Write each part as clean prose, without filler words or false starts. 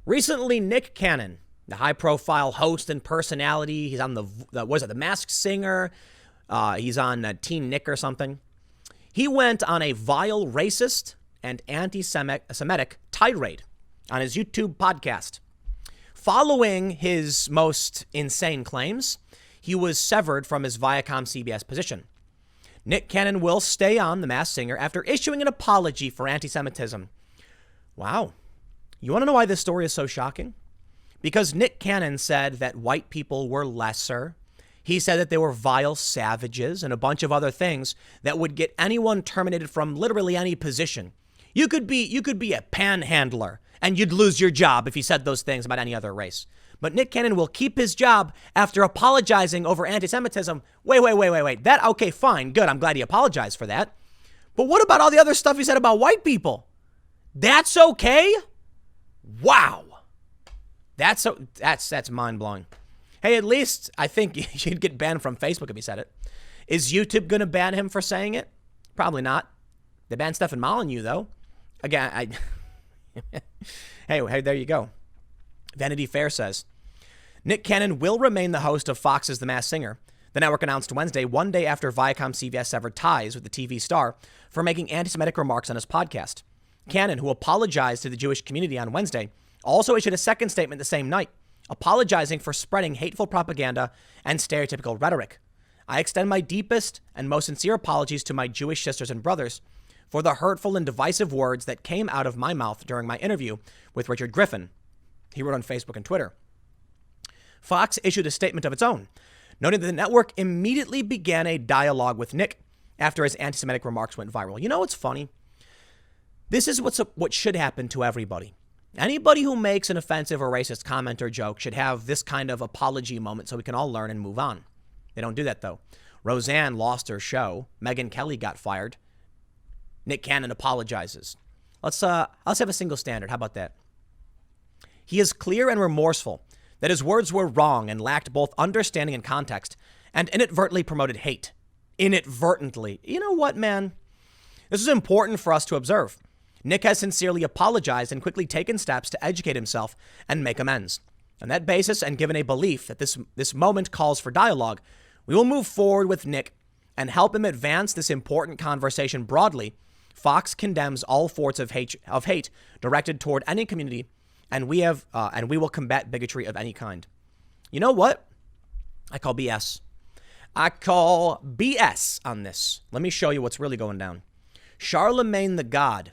Recently, Nick Cannon, the high-profile host and personality, he's on the Masked Singer, he's on Teen Nick or something. He went on a vile, racist, and anti-Semitic tirade on his YouTube podcast. Following his most insane claims, he was severed from his Viacom CBS position. Nick Cannon will stay on The Masked Singer after issuing an apology for anti-Semitism. Wow. You want to know why this story is so shocking? Because Nick Cannon said that white people were lesser. He said that they were vile savages and a bunch of other things that would get anyone terminated from literally any position. You could be a panhandler and you'd lose your job if you said those things about any other race. But Nick Cannon will keep his job after apologizing over anti-Semitism. Wait. That, okay, fine, good. I'm glad he apologized for that. But what about all the other stuff he said about white people? That's okay? Wow. That's mind-blowing. Hey, at least I think you'd get banned from Facebook if he said it. Is YouTube going to ban him for saying it? Probably not. They banned Stephen Molyneux, though. Again, Hey, there you go. Vanity Fair says, Nick Cannon will remain the host of Fox's The Masked Singer. The network announced Wednesday, one day after Viacom CBS severed ties with the TV star for making anti-Semitic remarks on his podcast. Cannon, who apologized to the Jewish community on Wednesday, also issued a second statement the same night, apologizing for spreading hateful propaganda and stereotypical rhetoric. I extend my deepest and most sincere apologies to my Jewish sisters and brothers for the hurtful and divisive words that came out of my mouth during my interview with Richard Griffin, he wrote on Facebook and Twitter. Fox issued a statement of its own, noting that the network immediately began a dialogue with Nick after his anti-Semitic remarks went viral. You know what's funny? This is what should happen to everybody. Anybody who makes an offensive or racist comment or joke should have this kind of apology moment so we can all learn and move on. They don't do that, though. Roseanne lost her show. Megyn Kelly got fired. Nick Cannon apologizes. Let's have a single standard. How about that? He is clear and remorseful that his words were wrong and lacked both understanding and context and inadvertently promoted hate. Inadvertently. You know what, man? This is important for us to observe. Nick has sincerely apologized and quickly taken steps to educate himself and make amends. On that basis, and given a belief that this moment calls for dialogue, we will move forward with Nick and help him advance this important conversation broadly. Fox condemns all forms of hate directed toward any community, and we will combat bigotry of any kind. You know what? I call BS. I call BS on this. Let me show you what's really going down. Charlemagne the God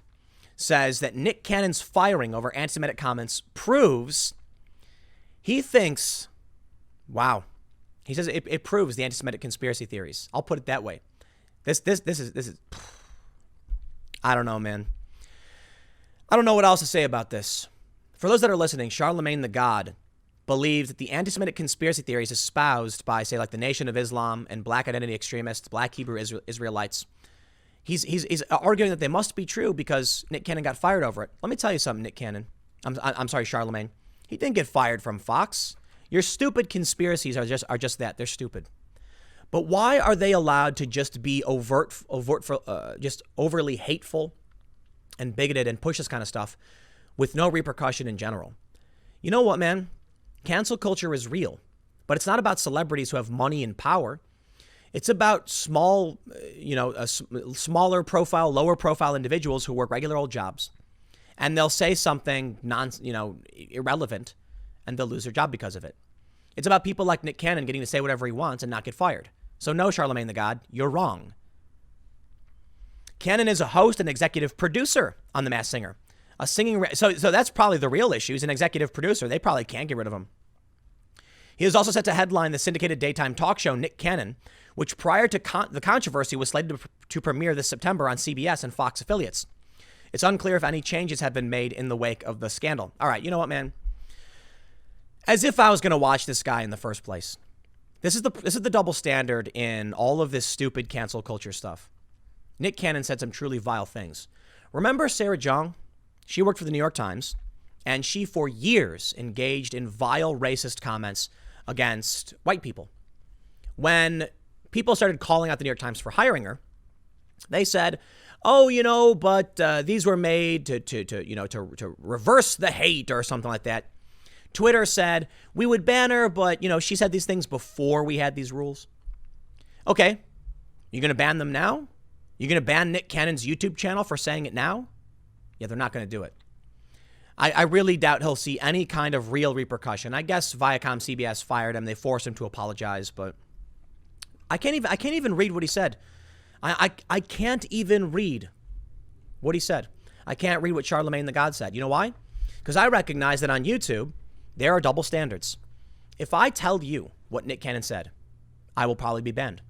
says that Nick Cannon's firing over anti-Semitic comments proves he thinks, wow. He says it proves the anti-Semitic conspiracy theories. I'll put it that way. This is, I don't know, man. I don't know what else to say about this. For those that are listening, Charlemagne the God believes that the anti-Semitic conspiracy theories espoused by, say, like the Nation of Islam and black identity extremists, black Hebrew Israelites, he's arguing that they must be true because Nick Cannon got fired over it. Let me tell you something, Nick Cannon. I'm sorry, Charlemagne. He didn't get fired from Fox. Your stupid conspiracies are just that. They're stupid. But why are they allowed to just be just overly hateful and bigoted and push this kind of stuff with no repercussion in general? You know what, man? Cancel culture is real, but it's not about celebrities who have money and power. It's about smaller profile, lower profile individuals who work regular old jobs, and they'll say something irrelevant, and they'll lose their job because of it. It's about people like Nick Cannon getting to say whatever he wants and not get fired. So no, Charlemagne the God, you're wrong. Cannon is a host and executive producer on The Masked Singer. So that's probably the real issue. He's an executive producer. They probably can't get rid of him. He is also set to headline the syndicated daytime talk show Nick Cannon, which prior to the controversy was slated to premiere this September on CBS and Fox affiliates. It's unclear if any changes have been made in the wake of the scandal. All right, you know what, man? As if I was going to watch this guy in the first place. This is the double standard in all of this stupid cancel culture stuff. Nick Cannon said some truly vile things. Remember Sarah Jong? She worked for the New York Times, and she for years engaged in vile racist comments against white people. When people started calling out the New York Times for hiring her, they said, oh, but these were made to reverse the hate or something like that. Twitter said we would ban her, but, she said these things before we had these rules. Okay, you're going to ban them now? You're going to ban Nick Cannon's YouTube channel for saying it now? Yeah, they're not going to do it. I really doubt he'll see any kind of real repercussion. I guess Viacom CBS fired him. They forced him to apologize, but I can't even read what he said. I can't even read what he said. I can't read what Charlemagne the God said. You know why? Because I recognize that on YouTube, there are double standards. If I tell you what Nick Cannon said, I will probably be banned.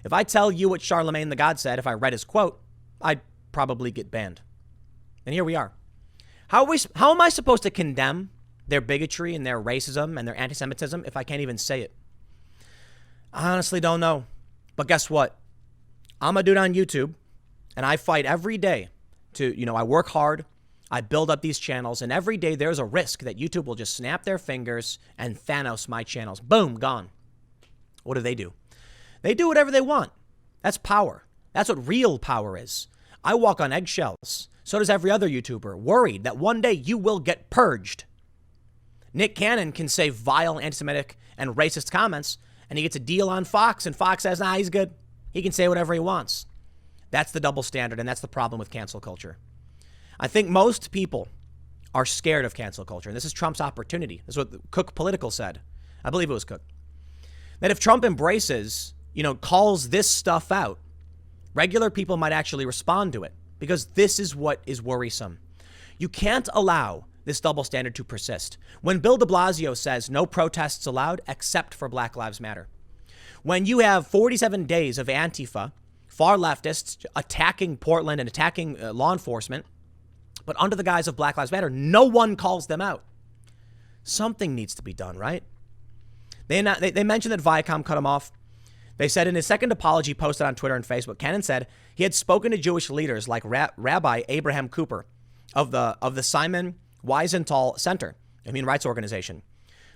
If I tell you what Charlemagne the God said, if I read his quote, I'd probably get banned. And here we are. How am I supposed to condemn their bigotry and their racism and their anti-Semitism if I can't even say it? I honestly don't know. But guess what? I'm a dude on YouTube, and I fight every day to, I work hard. I build up these channels, and every day there's a risk that YouTube will just snap their fingers and Thanos my channels. Boom, gone. What do? They do whatever they want. That's power. That's what real power is. I walk on eggshells. So does every other YouTuber, worried that one day you will get purged. Nick Cannon can say vile anti-Semitic and racist comments, and he gets a deal on Fox, and Fox says, he's good. He can say whatever he wants. That's the double standard, and that's the problem with cancel culture. I think most people are scared of cancel culture, and this is Trump's opportunity. This is what Cook Political said. I believe it was Cook. That if Trump embraces, calls this stuff out, regular people might actually respond to it, because this is what is worrisome. You can't allow this double standard to persist. When Bill de Blasio says no protests allowed except for Black Lives Matter. When you have 47 days of Antifa, far leftists attacking Portland and attacking law enforcement, but under the guise of Black Lives Matter, no one calls them out. Something needs to be done, right? They mentioned that Viacom cut him off. They said in his second apology posted on Twitter and Facebook, Cannon said he had spoken to Jewish leaders like Rabbi Abraham Cooper of the Simon Wiesenthal Center, a human rights organization.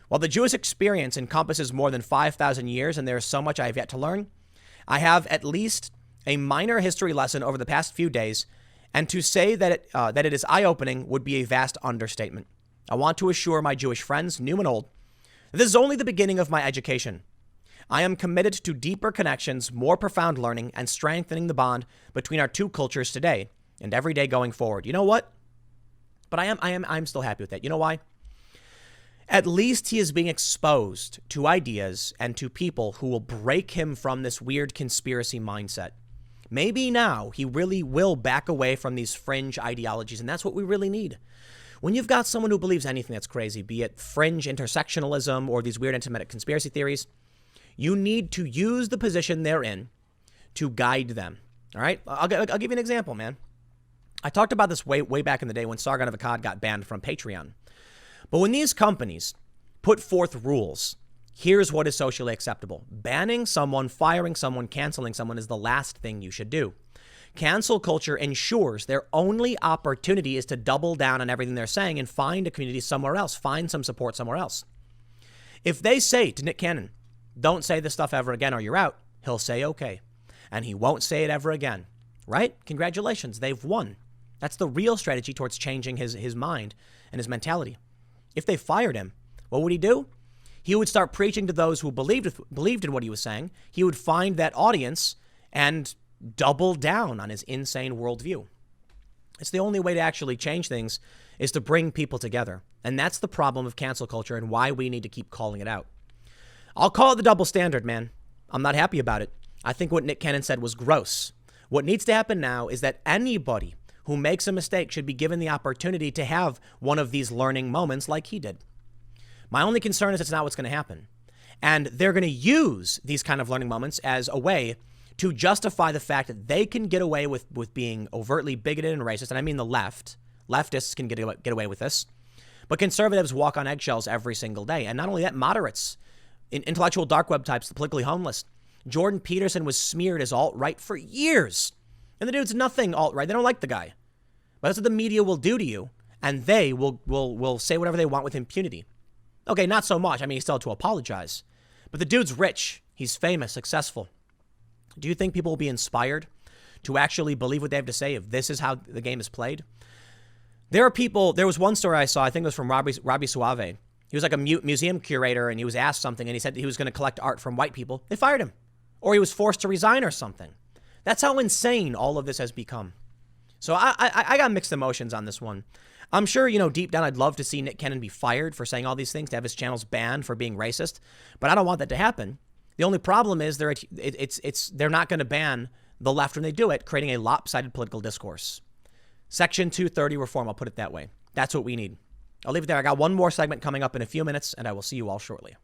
While the Jewish experience encompasses more than 5,000 years and there is so much I have yet to learn, I have at least a minor history lesson over the past few days, and to say that it is eye-opening would be a vast understatement. I want to assure my Jewish friends, new and old, that this is only the beginning of my education. I am committed to deeper connections, more profound learning, and strengthening the bond between our two cultures today and every day going forward. You know what? But I'm still happy with that. You know why? At least he is being exposed to ideas and to people who will break him from this weird conspiracy mindset. Maybe now he really will back away from these fringe ideologies, and that's what we really need. When you've got someone who believes anything that's crazy, be it fringe intersectionalism or these weird anti-Semitic conspiracy theories, you need to use the position they're in to guide them. All right? I'll give you an example, man. I talked about this way back in the day when Sargon of Akkad got banned from Patreon. But when these companies put forth rules, here's what is socially acceptable. Banning someone, firing someone, canceling someone is the last thing you should do. Cancel culture ensures their only opportunity is to double down on everything they're saying and find a community somewhere else, find some support somewhere else. If they say to Nick Cannon, don't say this stuff ever again or you're out, he'll say okay. And he won't say it ever again, right? Congratulations, they've won. That's the real strategy towards changing his mind and his mentality. If they fired him, what would he do? He would start preaching to those who believed in what he was saying. He would find that audience and double down on his insane worldview. It's the only way to actually change things is to bring people together. And that's the problem of cancel culture and why we need to keep calling it out. I'll call it the double standard, man. I'm not happy about it. I think what Nick Cannon said was gross. What needs to happen now is that anybody who makes a mistake should be given the opportunity to have one of these learning moments like he did. My only concern is it's not what's going to happen. And they're going to use these kind of learning moments as a way to justify the fact that they can get away with being overtly bigoted and racist. And I mean the left. Leftists can get away with this. But conservatives walk on eggshells every single day. And not only that, moderates, intellectual dark web types, the politically homeless. Jordan Peterson was smeared as alt-right for years. And the dude's nothing alt-right. They don't like the guy. But that's what the media will do to you. And they will say whatever they want with impunity. Okay, not so much. I mean, he still had to apologize. But the dude's rich. He's famous, successful. Do you think people will be inspired to actually believe what they have to say if this is how the game is played. There are people, there was one story I saw, I think it was from Robbie Suave. He was like a museum curator, and he was asked something, and he said that he was going to collect art from white people. They fired him. Or he was forced to resign or something. That's how insane all of this has become. So I got mixed emotions on this one. I'm sure, deep down, I'd love to see Nick Cannon be fired for saying all these things, to have his channels banned for being racist. But I don't want that to happen. The only problem is they're not going to ban the left when they do it, creating a lopsided political discourse. Section 230 reform, I'll put it that way. That's what we need. I'll leave it there. I got one more segment coming up in a few minutes, and I will see you all shortly.